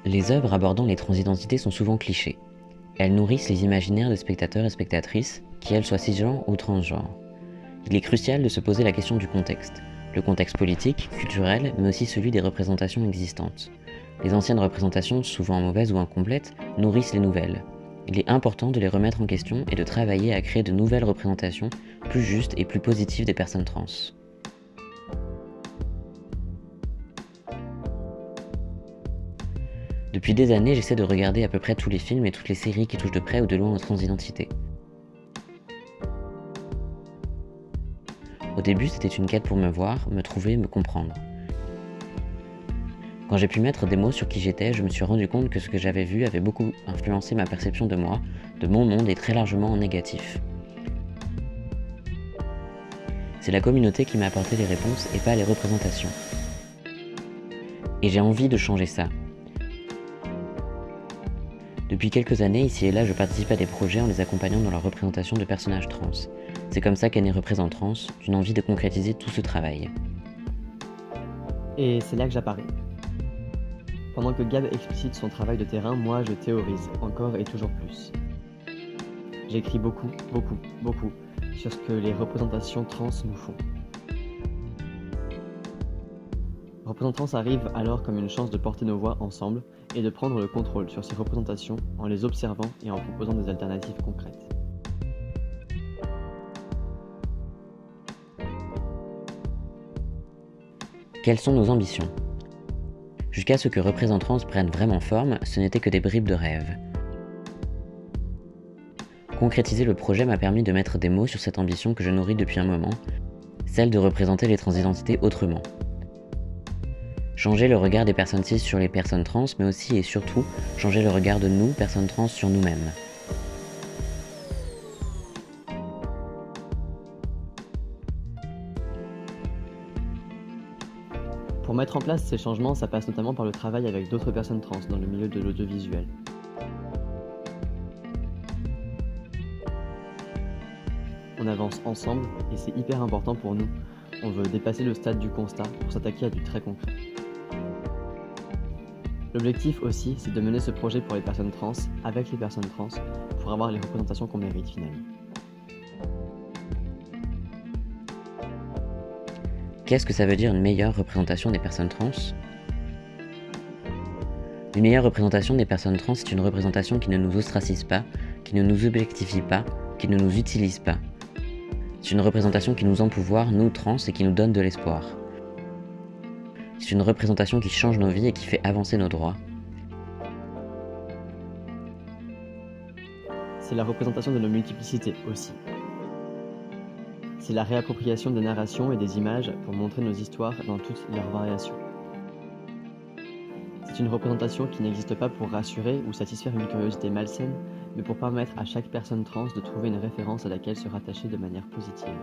Les œuvres abordant les transidentités sont souvent clichés. Elles nourrissent les imaginaires des spectateurs et spectatrices, qu'elles soient cisgenres ou transgenres. Il est crucial de se poser la question du contexte. Le contexte politique, culturel, mais aussi celui des représentations existantes. Les anciennes représentations, souvent mauvaises ou incomplètes, nourrissent les nouvelles. Il est important de les remettre en question et de travailler à créer de nouvelles représentations plus justes et plus positives des personnes trans. Depuis des années, j'essaie de regarder à peu près tous les films et toutes les séries qui touchent de près ou de loin aux transidentités. Au début, c'était une quête pour me voir, me trouver, me comprendre. Quand j'ai pu mettre des mots sur qui j'étais, je me suis rendu compte que ce que j'avais vu avait beaucoup influencé ma perception de moi, de mon monde et très largement en négatif. C'est la communauté qui m'a apporté les réponses et pas les représentations. Et j'ai envie de changer ça. Depuis quelques années, ici et là, je participe à des projets en les accompagnant dans leur représentation de personnages trans. C'est comme ça qu'est né Représente Trans, d'une envie de concrétiser tout ce travail. Et c'est là que j'apparais. Pendant que Gab explicite son travail de terrain, moi je théorise, encore et toujours plus. J'écris beaucoup sur ce que les représentations trans nous font. Représente Trans arrive alors comme une chance de porter nos voix ensemble et de prendre le contrôle sur ces représentations en les observant et en proposant des alternatives concrètes. Quelles sont nos ambitions ? Jusqu'à ce que Représente Trans prenne vraiment forme, ce n'était que des bribes de rêve. Concrétiser le projet m'a permis de mettre des mots sur cette ambition que je nourris depuis un moment, celle de représenter les transidentités autrement. Changer le regard des personnes cis sur les personnes trans, mais aussi et surtout changer le regard de nous, personnes trans, sur nous-mêmes. Pour mettre en place ces changements, ça passe notamment par le travail avec d'autres personnes trans dans le milieu de l'audiovisuel. On avance ensemble et c'est hyper important pour nous. On veut dépasser le stade du constat pour s'attaquer à du très concret. L'objectif aussi, c'est de mener ce projet pour les personnes trans, avec les personnes trans, pour avoir les représentations qu'on mérite finalement. Qu'est-ce que ça veut dire une meilleure représentation des personnes trans ? Une meilleure représentation des personnes trans, c'est une représentation qui ne nous ostracise pas, qui ne nous objectifie pas, qui ne nous utilise pas. C'est une représentation qui nous empouvoire, nous trans, et qui nous donne de l'espoir. C'est une représentation qui change nos vies et qui fait avancer nos droits. C'est la représentation de nos multiplicités aussi. C'est la réappropriation des narrations et des images pour montrer nos histoires dans toutes leurs variations. C'est une représentation qui n'existe pas pour rassurer ou satisfaire une curiosité malsaine, mais pour permettre à chaque personne trans de trouver une référence à laquelle se rattacher de manière positive.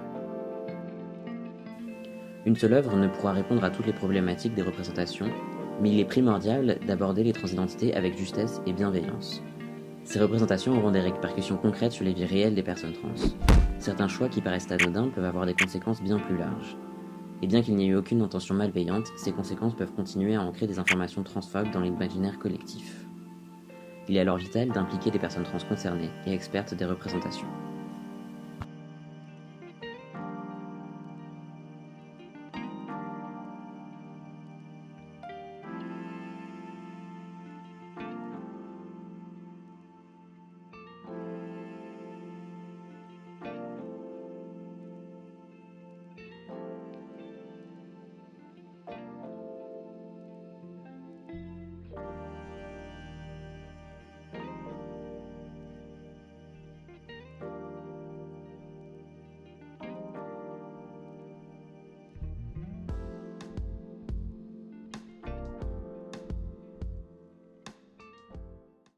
Une seule œuvre ne pourra répondre à toutes les problématiques des représentations, mais il est primordial d'aborder les transidentités avec justesse et bienveillance. Ces représentations auront des répercussions concrètes sur les vies réelles des personnes trans. Certains choix qui paraissent anodins peuvent avoir des conséquences bien plus larges. Et bien qu'il n'y ait eu aucune intention malveillante, ces conséquences peuvent continuer à ancrer des informations transphobes dans l'imaginaire collectif. Il est alors vital d'impliquer les personnes trans concernées et expertes des représentations.